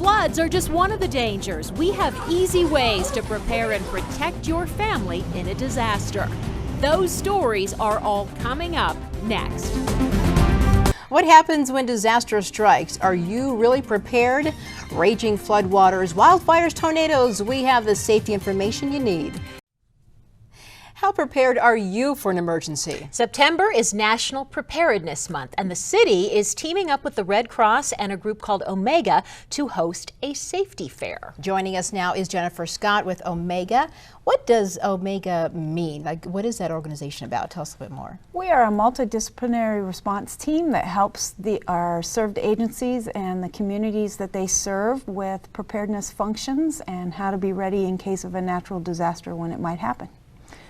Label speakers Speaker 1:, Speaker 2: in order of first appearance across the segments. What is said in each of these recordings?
Speaker 1: Floods are just one of the dangers. We have easy ways to prepare and protect your family in a disaster. Those stories are all coming up next.
Speaker 2: What happens when disaster strikes? Are you really prepared? Raging floodwaters, wildfires, tornadoes, we have the safety information you need. How prepared are you for an emergency?
Speaker 3: September is National Preparedness Month, and the city is teaming up with the Red Cross and a group called O.M.E.G.A to host a safety fair.
Speaker 2: Joining us now is Jennifer Scott with O.M.E.G.A. What does O.M.E.G.A mean? What is that organization about? Tell us a bit more.
Speaker 4: We are a multidisciplinary response team that helps our served agencies and the communities that they serve with preparedness functions and how to be ready in case of a natural disaster when it might happen.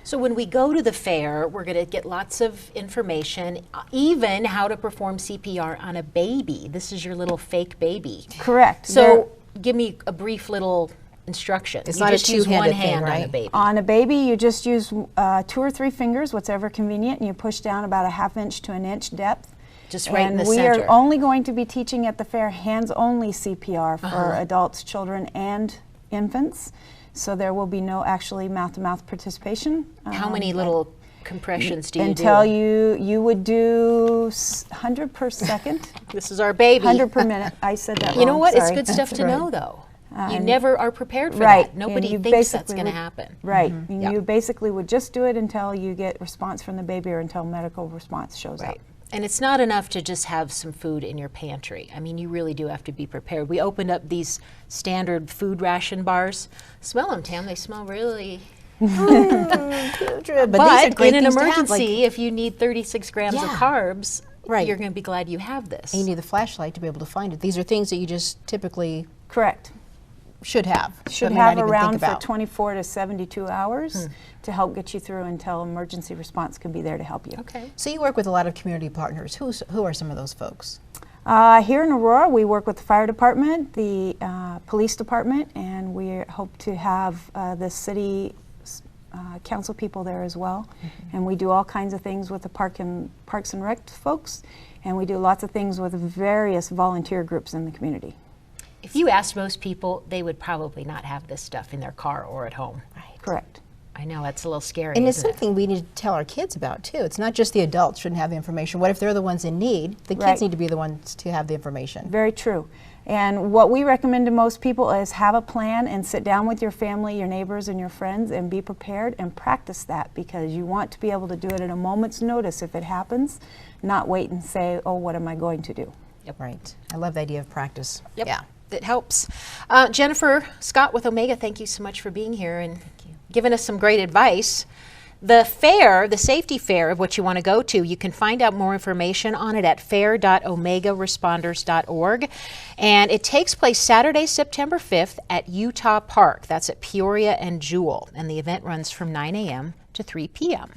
Speaker 3: So when we go to the fair, we're going to get lots of information, even how to perform CPR on a baby. This is your little fake baby.
Speaker 4: Correct.
Speaker 3: So give me a brief little instruction.
Speaker 2: It's
Speaker 3: you
Speaker 2: not
Speaker 3: just
Speaker 2: a
Speaker 3: use one
Speaker 2: two-handed
Speaker 3: hand
Speaker 2: thing, right?
Speaker 3: on a baby.
Speaker 4: On a baby, you just use 2 or 3 fingers, whatever convenient, and you push down about a ½ inch to an inch depth.
Speaker 3: Just right in the
Speaker 4: we
Speaker 3: center.
Speaker 4: are only going to be teaching at the fair hands-only CPR for adults, children, and infants. So there will be no actually mouth-to-mouth participation.
Speaker 3: How many little compressions do you do?
Speaker 4: Until you would do 100 per second.
Speaker 3: This is our baby.
Speaker 4: 100 per minute. I said that
Speaker 3: You know
Speaker 4: wrong,
Speaker 3: what?
Speaker 4: sorry.
Speaker 3: It's good stuff to
Speaker 4: Right.
Speaker 3: know, though. You never are prepared for
Speaker 4: Right.
Speaker 3: that. Nobody
Speaker 4: And
Speaker 3: thinks that's going to happen.
Speaker 4: Right.
Speaker 3: Mm-hmm.
Speaker 4: And
Speaker 3: Yep.
Speaker 4: you basically would just do it until you get response from the baby or until medical response shows up.
Speaker 3: And it's not enough to just have some food in your pantry. I mean, you really do have to be prepared. We opened up these standard food ration bars. Smell them, Tam. They smell really...
Speaker 2: But
Speaker 3: But
Speaker 2: these are great
Speaker 3: in an
Speaker 2: things to have,
Speaker 3: emergency, if you need 36 grams of
Speaker 2: Yeah.
Speaker 3: carbs,
Speaker 2: Right.
Speaker 3: you're going to be glad you have this.
Speaker 2: And you need the flashlight to be able to find it. These are things that you just typically
Speaker 4: Correct.
Speaker 2: should have.
Speaker 4: Should
Speaker 2: but may not
Speaker 4: have
Speaker 2: even think
Speaker 4: around for
Speaker 2: about.
Speaker 4: 24 to 72 hours to help get you through until emergency response can be there to help you.
Speaker 3: Okay.
Speaker 2: So you work with a lot of community partners. Who are some of those folks?
Speaker 4: Here in Aurora, we work with the fire department, the police department, and we hope to have the city council people there as well. And we do all kinds of things with the Parks and Rec folks, and we do lots of things with various volunteer groups in the community.
Speaker 3: If you asked most people, they would probably not have this stuff in their car or at home.
Speaker 2: Right.
Speaker 4: Correct.
Speaker 3: I know, that's a little scary,
Speaker 2: And it's
Speaker 3: isn't it?
Speaker 2: something we need to tell our kids about too. It's not just the adults shouldn't have the information. What if they're the ones in need? The kids
Speaker 4: Right.
Speaker 2: need to be the ones to have the information.
Speaker 4: Very true. And what we recommend to most people is have a plan and sit down with your family, your neighbors, and your friends and be prepared and practice that, because you want to be able to do it at a moment's notice if it happens, not wait and say, oh, what am I going to do?
Speaker 2: Yep. Right. I love the idea of practice.
Speaker 3: Yep.
Speaker 2: Yeah.
Speaker 3: It helps. Jennifer Scott with O.M.E.G.A, thank you so much for being here and giving us some great advice. The fair, the safety fair of what you want to go to, you can find out more information on it at fair.omegaresponders.org. And it takes place Saturday, September 5th at Utah Park. That's at Peoria and Jewel. And the event runs from 9 a.m. to 3 p.m.